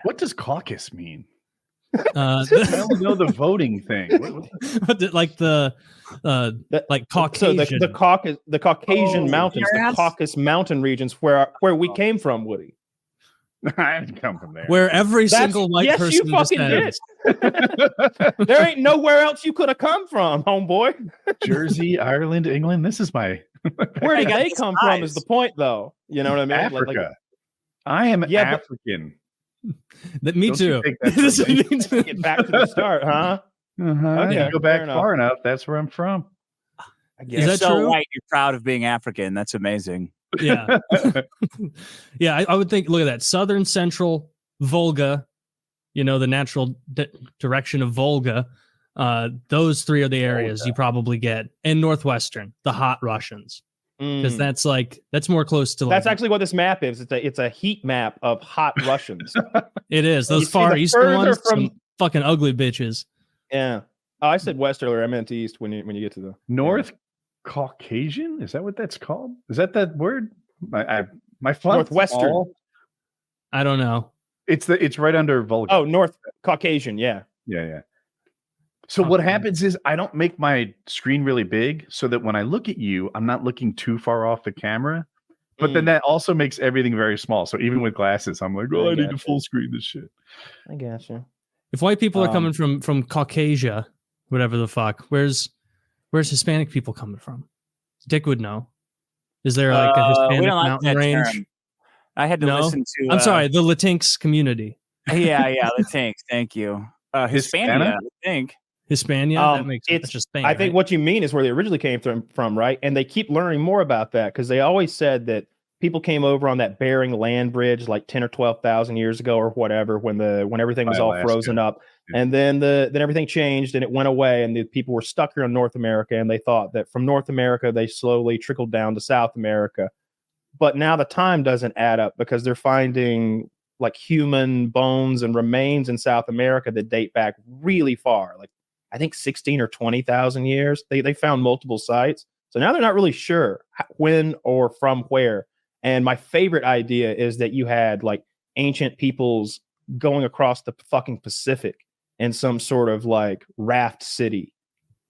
What does caucus mean? I only know the voting thing. Like the Caucasian. So the Caucasian mountains, the Caucasus mountain regions where we came from, Woody. I didn't come from there. Where every single white person you fucking descends. did. There ain't nowhere else you could have come from, homeboy. Jersey, Ireland, England. This is my. Where did they come from? Is the point, though? You know what I mean? Africa. I am African. Me too. Get back to the start, huh? Okay, go back far enough. That's where I'm from. Is that so true? White, you're proud of being African. That's amazing. Yeah. Yeah, I would think, look at that. Southern Central Volga, the natural direction of Volga. Those three are the areas you probably get. And Northwestern, the hot Russians. Because that's more close to. That's actually what this map is. It's a heat map of hot Russians. It is. Those far eastern ones, some fucking ugly bitches. Yeah. Oh, I said west earlier. I meant east when you get to the North Caucasian. Is that what that's called? Is that word? My Northwestern. I don't know. It's right under Volga. Oh, North Caucasian. Yeah. Yeah. So what happens is I don't make my screen really big so that when I look at you, I'm not looking too far off the camera. But then that also makes everything very small. So even with glasses, I'm like, I need to full screen this shit. I gotcha. If white people are coming from Caucasia, whatever the fuck, where's Hispanic people coming from? Dick would know. Is there like a Hispanic mountain range? Term. I had to listen to. I'm sorry, the Latinx community. Yeah, Latinx. Thank you. Hispania, I think. Hispania. That makes sense. Just Spain, I think what you mean is where they originally came from, right? And they keep learning more about that because they always said that people came over on that Bering land bridge like 10 or 12,000 years ago or whatever when everything was all frozen up. Yeah. And then everything changed and it went away and the people were stuck here in North America and they thought that from North America they slowly trickled down to South America. But now the time doesn't add up because they're finding like human bones and remains in South America that date back really far, like I think 16 or 20,000 years. They found multiple sites. So now they're not really sure when or from where. And my favorite idea is that you had like ancient peoples going across the fucking Pacific in some sort of like raft city,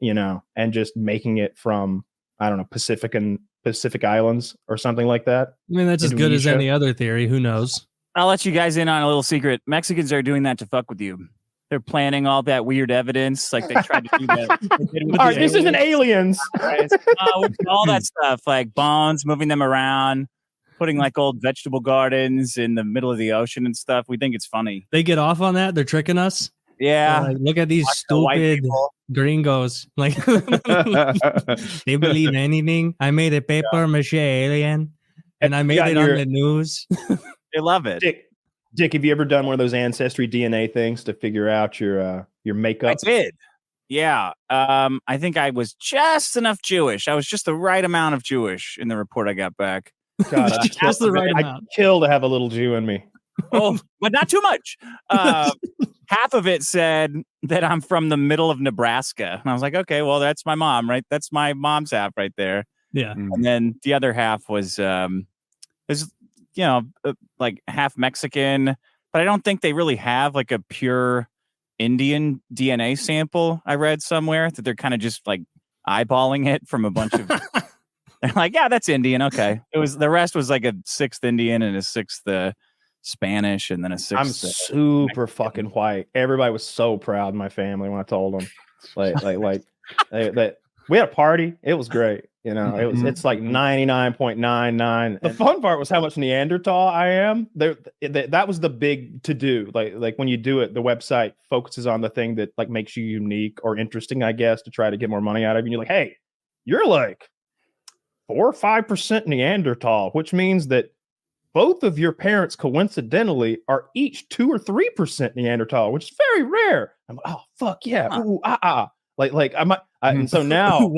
and just making it from, I don't know, Pacific Islands or something like that. I mean, that's as good as any other theory. Who knows? I'll let you guys in on a little secret. Mexicans are doing that to fuck with you. They're planning all that weird evidence, like they tried to do that. All right, this isn't aliens. All that stuff, like bones, moving them around, putting like old vegetable gardens in the middle of the ocean and stuff. We think it's funny. They get off on that. They're tricking us. Yeah. Like, look at these stupid gringos. Like they believe anything. I made a paper mache alien, and I made it on the news. They love it. Dick, have you ever done one of those Ancestry DNA things to figure out your makeup? I did. Yeah. I think I was just enough Jewish. I was just the right amount of Jewish in the report I got back. God, just the right amount. I'd kill to have a little Jew in me. Oh, but not too much. Half of it said that I'm from the middle of Nebraska. And I was like, okay, well, that's my mom, right? That's my mom's half right there. Yeah. And then the other half was like half Mexican, but I don't think they really have like a pure Indian DNA sample. I read somewhere that they're kind of just like eyeballing it from a bunch of. They're like, yeah, that's Indian. Okay, the rest was like a sixth Indian and a sixth Spanish, and then a sixth. I'm super fucking white. Everybody was so proud in my family when I told them, we had a party. It was great. It's like 99.99. The fun part was how much Neanderthal I am. That was the big to do. Like when you do it, the website focuses on the thing that like makes you unique or interesting, I guess, to try to get more money out of you. And you're like, hey, you're like 4 or 5% Neanderthal, which means that both of your parents coincidentally are each 2 or 3% Neanderthal, which is very rare. I'm like, oh fuck yeah, ooh, like I might. And so now.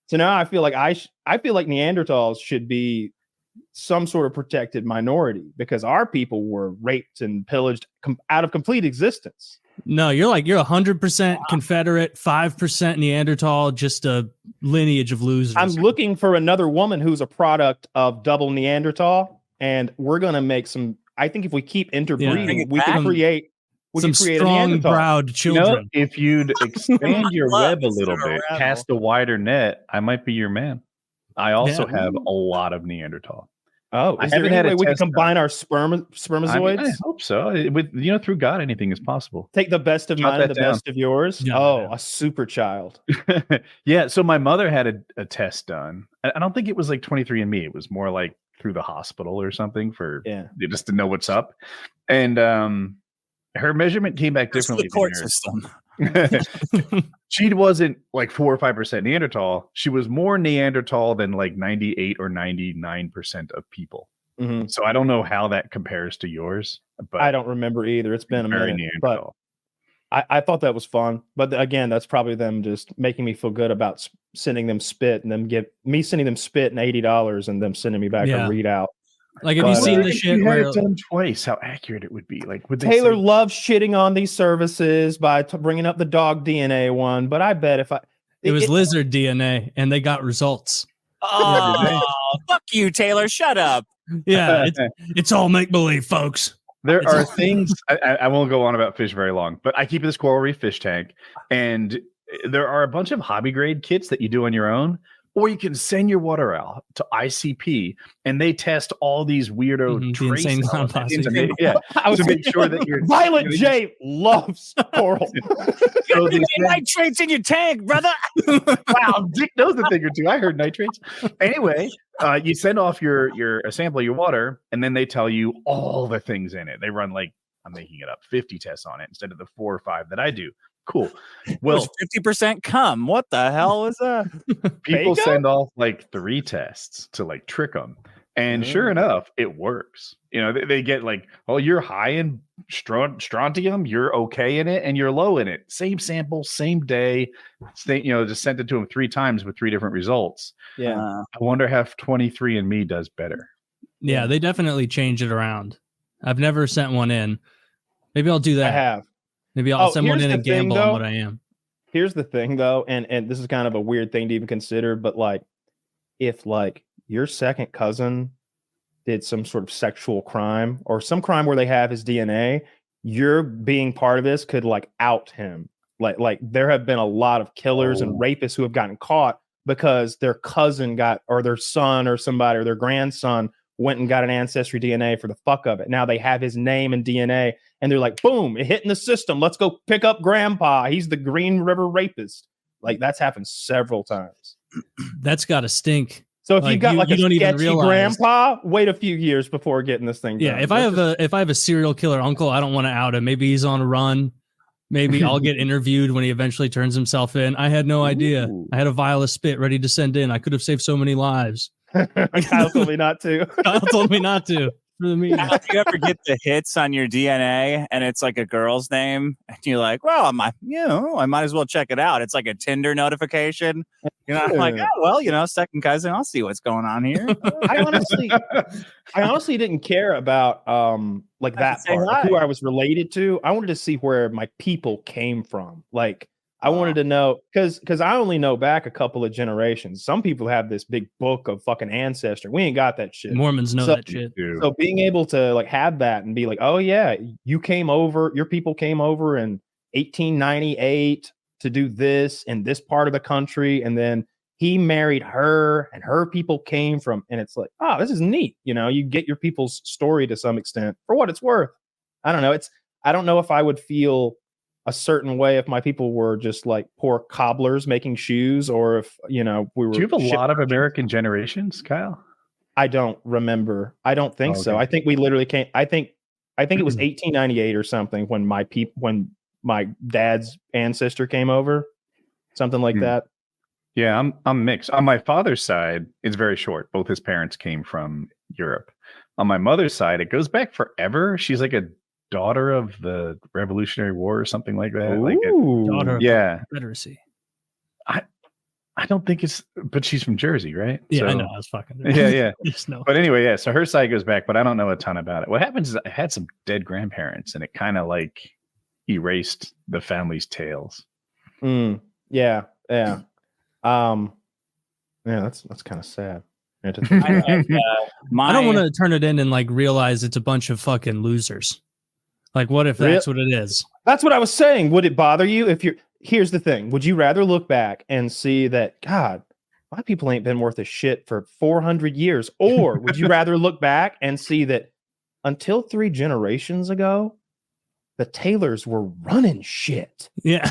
So now I feel like I feel like Neanderthals should be some sort of protected minority because our people were raped and pillaged out of complete existence. No, you're 100% Confederate, 5% Neanderthal, just a lineage of losers. I'm looking for another woman who's a product of double Neanderthal, and we're gonna make some. I think if we keep interbreeding, Bring it we back. can create some a strong Neanderthal. browed You know, children. if you'd expand your Love web a is little a bit, rattle. cast a wider net, I might be your man. I also Yeah. have a lot of Neanderthal. Oh, I is there haven't any had a way we can test done. combine our I mean, spermatozoids? I hope so. With through God, anything is possible. Take the best of Jot mine and that the down. best of yours. Jot that Oh, down. a super child. Yeah. So my mother had a test done. I don't think it was like 23andMe. It was more like through the hospital or something for just to know what's up. And her measurement came back Goes to differently the court than yours. system. She wasn't like 4 or 5% Neanderthal. She was more Neanderthal than like 98 or 99% of people. Mhm. So I don't know how that compares to yours, but I don't remember either. It's been a very minute, but Neanderthal. I thought that was fun. But again, that's probably them just making me feel good about sending them spit and them sending them spit and $80 and them sending me back a readout. Like, have you But, seen the if shit you had where it done twice, how accurate it would be? Like, would they Taylor say, loves shitting on these services by bringing up the dog DNA one, but I bet if it was lizard DNA and they got results? Oh, fuck you, Taylor. Shut up. Yeah, it's all make believe, folks. there are things I won't go on about fish very long, but I keep this coral reef fish tank, and there are a bunch of hobby grade kits that you do on your own, or you can send your water out to ICP and they test all these weirdo The trace insane clown elements posse. to make sure that you're Violet J loves coral. so they Get send- nitrates in your tank, brother. wow, Dick knows a thing or two. I heard nitrates. Anyway, you send off a sample of your water, and then they tell you all the things in it. They run like, I'm making it up, 50 tests on it instead of the 4 or 5 that I do. Cool. Well, 50% cum. What the hell is that? people Bacon? send off like 3 tests to like trick them. And sure enough, it works. They get like, oh, you're high in strontium, you're okay in it, and you're low in it. Same sample, same day. Just sent it to them 3 times with 3 different results. Yeah. I wonder how 23andMe does better. Yeah, they definitely change it around. I've never sent one in. Maybe I'll do that. I have. Maybe I'll send one here's in the and thing, gamble though. on what I am. Here's the thing though, and this is kind of a weird thing to even consider, but like if like your second cousin did some sort of sexual crime or some crime where they have his DNA, your being part of this could like out him. Like there have been a lot of killers and rapists who have gotten caught because their cousin or their son or somebody or their grandson went and got an Ancestry DNA for the fuck of it. Now they have his name and DNA and they're like, boom, it hit in the system. Let's go pick up grandpa. He's the Green River rapist. Like that's happened several times. That's got to stink. So if you've got like a don't even sketchy realize. grandpa, wait a few years before getting this thing done. Yeah, if I have a serial killer uncle, I don't want to out him. Maybe he's on a run. Maybe I'll get interviewed when he eventually turns himself in. I had no idea. I had a vial of spit ready to send in. I could have saved so many lives. Kyle told me not to. Kyle told me not to. For the meeting. How do you ever get the hits on your DNA and it's like a girl's name and you're like, well, I might as well check it out. It's like a Tinder notification. I'm like, oh, well, second cousin, I'll see what's going on here. I honestly didn't care about like that part, like who I was related to. I wanted to see where my people came from. Like I wanted to know because I only know back a couple of generations. Some people have this big book of fucking ancestry. We ain't got that shit. Mormons know that shit. So being able to like have that and be like, oh yeah, your people came over in 1898 to do this in this part of the country, and then he married her and her people came from, and it's like, oh, this is neat. You get your people's story to some extent for what it's worth. I don't know. I don't know if I would feel a certain way if my people were just like poor cobblers making shoes, or if we were. Do you have a lot of American generations, Kyle? I don't remember. I don't think so. I think we literally came. I think it was 1898 or something when my dad's ancestor came over, something like that. Yeah, I'm mixed. On my father's side, it's very short. Both his parents came from Europe. On my mother's side, it goes back forever. She's like a daughter of the Revolutionary War or something like that. Daughter of the Confederacy. I don't think it's, but she's from Jersey, right? Yeah, so, I know. I was fucking. Yeah. Just know. But anyway, yeah. So her side goes back, but I don't know a ton about it. What happens is I had some dead grandparents, and it kind of like erased the family's tales. Yeah. Yeah, that's kind of sad. I don't want to turn it in and like realize it's a bunch of fucking losers. Like, what if that's what it is? That's what I was saying. Would it bother you if you're? Here's the thing. Would you rather look back and see that, God, my people ain't been worth a shit for 400 years? Or would you rather look back and see that until 3 generations ago, the Taylors were running shit? Yeah.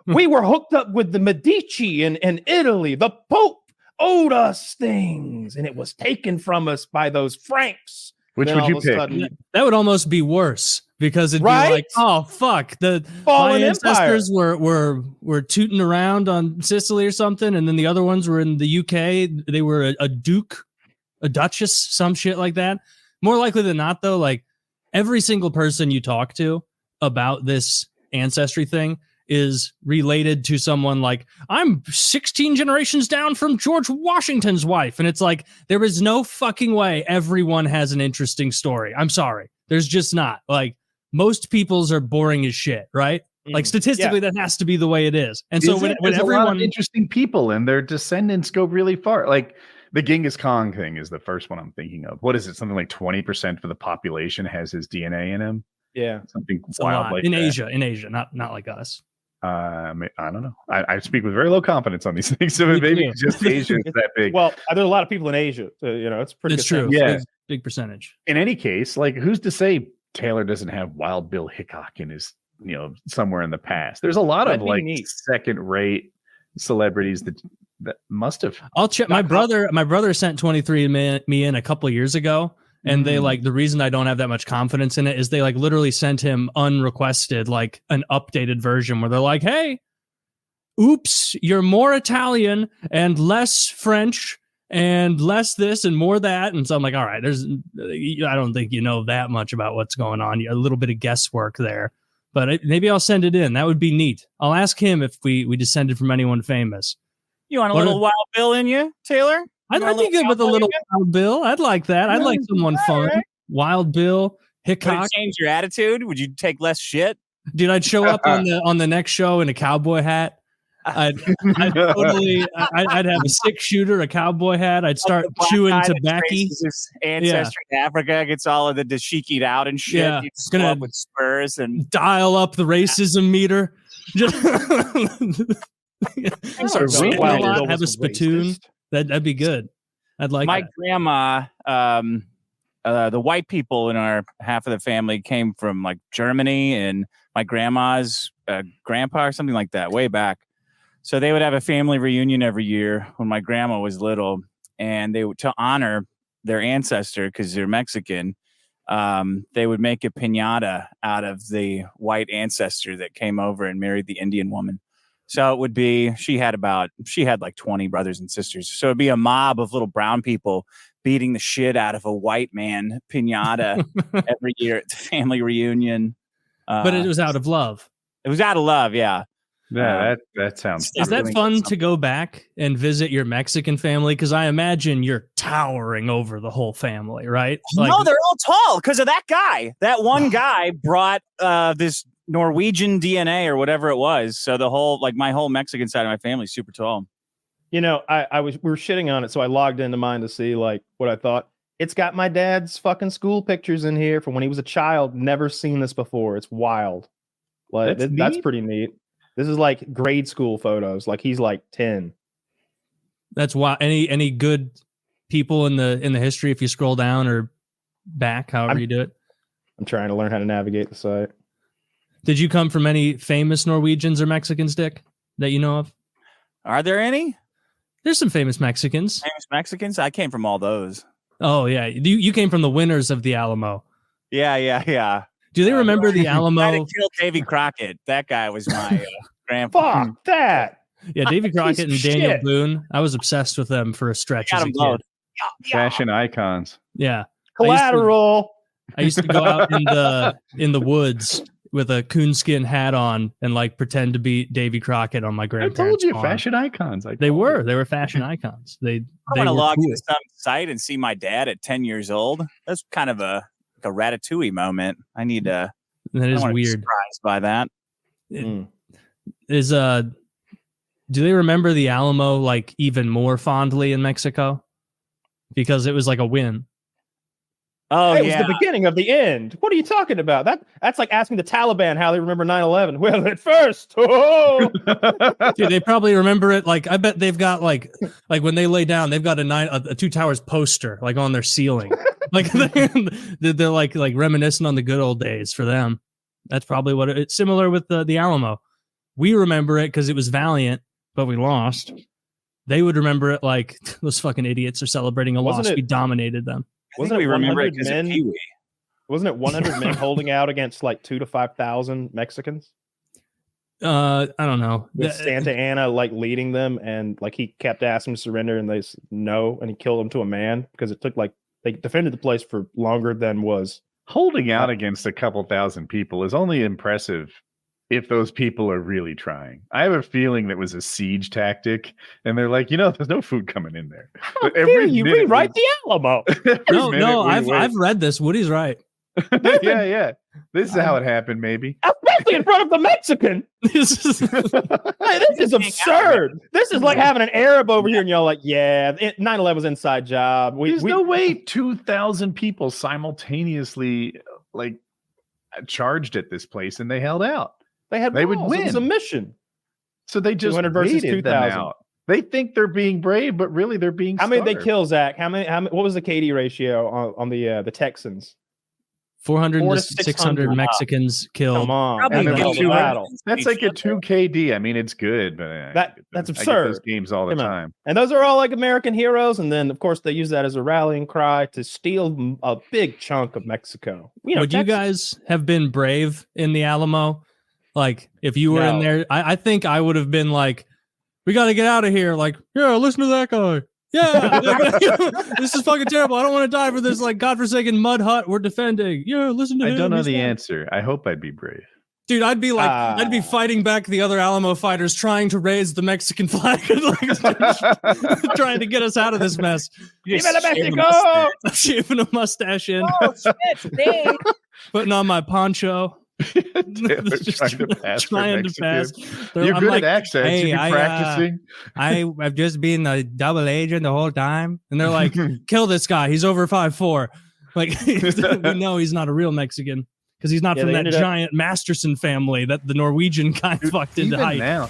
we were hooked up with the Medici in Italy. The Pope owed us things, and it was taken from us by those Franks. Which would you pick? That would almost be worse because it'd be like, oh fuck, my ancestors were tooting around on Sicily or something, and then the other ones were in the UK. They were a duke, a duchess, some shit like that. More likely than not, though, like every single person you talk to about this ancestry thing is related to someone like, I'm 16 generations down from George Washington's wife. And it's like, there is no fucking way everyone has an interesting story. I'm sorry. There's just not. Like, most people's are boring as shit, right? Like, statistically, that has to be the way it is. And so when everyone... a lot of interesting people and their descendants go really far. Like, the Genghis Khan thing is the first one I'm thinking of. What is it? Something like 20% of the population has his DNA in him? Yeah. Something wild like in that. In Asia, not like us. I don't know. I speak with very low confidence on these things. So maybe just Asia is that big. Well, there's a lot of people in Asia. So, it's pretty. It's true. Yeah, big percentage. In any case, like, who's to say Taylor doesn't have Wild Bill Hickok in his, somewhere in the past? There's a lot of like second-rate celebrities that must have. I'll check. My brother sent 23andMe in a couple of years ago. And they the reason I don't have that much confidence in it is they like literally sent him unrequested, like an updated version where they're like, hey, oops, you're more Italian and less French and less this and more that. And so I'm like, all right, I don't think you know that much about what's going on. A little bit of guesswork there, but maybe I'll send it in. That would be neat. I'll ask him if we descended from anyone famous. You want a little Wild Bill in you, Taylor? I'd be good with a little Wild Bill. I'd like that. I'd like someone fun. Right. Wild Bill, Hickok. Would it change your attitude? Would you take less shit? Dude, I'd show up on the next show in a cowboy hat. I'd have a 6-shooter, a cowboy hat. I'd start chewing tobacco. Ancestry in Africa gets all of the dashiki'd out and shit. Yeah, it's gonna with spurs and dial up the racism meter. Just have a spittoon. That'd be good. I'd like my grandma. The white people in our half of the family came from like Germany, and my grandma's grandpa or something like that way back. So they would have a family reunion every year when my grandma was little, and they would, to honor their ancestor because they're Mexican, they would make a piñata out of the white ancestor that came over and married the Indian woman. So it would be, she had like 20 brothers and sisters. So it'd be a mob of little brown people beating the shit out of a white man piñata every year at the family reunion. But it was out of love. It was out of love, yeah. Yeah, that sounds. Is that fun to go back and visit your Mexican family? Because I imagine you're towering over the whole family, right? Like, no, they're all tall because of that guy. That one guy brought this Norwegian DNA or whatever it was. So the whole, like, my whole Mexican side of my family is super tall. We were shitting on it, so I logged into mine to see like what I thought. It's got my dad's fucking school pictures in here from when he was a child. Never seen this before. It's wild. Like that's pretty neat. This is like grade school photos. Like he's like 10. That's why any good people in the history, if you scroll down or back, however you do it. I'm trying to learn how to navigate the site. Did you come from any famous Norwegians or Mexicans, Dick, that you know of? Are there any? There's some famous Mexicans. Famous Mexicans? I came from all those. Oh, yeah. You came from the winners of the Alamo. Yeah. Do they remember the Alamo? I didn't kill Davy Crockett. That guy was my grandpa. Fuck that. Yeah, Davy Crockett and Daniel Boone. I was obsessed with them for a stretch as a kid. Fashion icons. Yeah. Collateral. I used to go out in the woods with a coonskin hat on and like pretend to be Davy Crockett on my grandparents' I told you, farm. fashion icons. They were fashion icons. I want to log into some site and see my dad at 10 years old. That's kind of a Ratatouille moment. I need to. That is weird. Surprised by that. Do they remember the Alamo like even more fondly in Mexico? because it was like a win. Oh, it yeah. was the beginning of the end. What are you talking about? That's like asking the Taliban how they remember 9/11. Well, at first, Dude, they probably remember it. Like, I bet they've got like when they lay down, they've got a Two Towers poster like on their ceiling. Like they're like reminiscent on the good old days for them. That's probably what it's similar with the Alamo. We remember it because it was valiant, but we lost. They would remember it like those fucking idiots are celebrating a loss. We dominated them. Wasn't it 100 men? Pee-wee. Wasn't it 100 men holding out against like 2,000 to 5,000 Mexicans? I don't know. With Santa Anna like leading them, and like he kept asking to surrender, and they said no, and he killed them to a man because it took like they defended the place for longer than was. Holding out against a couple thousand people is only impressive if those people are really trying. I have a feeling that was a siege tactic, and they're like, there's no food coming in there. But you rewrite the Alamo. No, I've read this. Woody's right. yeah. This is how it happened, maybe. Especially in front of the Mexican. This is absurd. This is like having an Arab over here, and y'all like, 9/11 was inside job. There's no way 2,000 people simultaneously like charged at this place, and they held out. They would win. It was a mission. So they just 200 versus 2,000. They think they're being brave, but really they're being. How many did they kill, Zach? How many? What was the KD ratio on the Texans? 400 to 600 Mexicans killed. Come on, that's like a 2 KD. I mean, it's good, but that's absurd. I get those games all the time, and those are all like American heroes. And then, of course, they use that as a rallying cry to steal a big chunk of Mexico. Would you guys have been brave in the Alamo? Like, if you were in there, I think I would have been like, we got to get out of here. Like, yeah, listen to that guy. Yeah, this is fucking terrible. I don't want to die for this like godforsaken mud hut we're defending. Yeah, listen to him. I don't know the answer. I hope I'd be brave. Dude, I'd be like, I'd be fighting back the other Alamo fighters trying to raise the Mexican flag, trying to get us out of this mess. Shaving a mustache in. Oh, shit, putting on my poncho. Trying to pass. You're good at accents. Hey, You've been practicing. I've just been a double agent the whole time, and they're like, "Kill this guy. He's over 5'4". Like, we know he's not a real Mexican because he's not from that giant Masterson family that the Norwegian guy fucked into height. Now,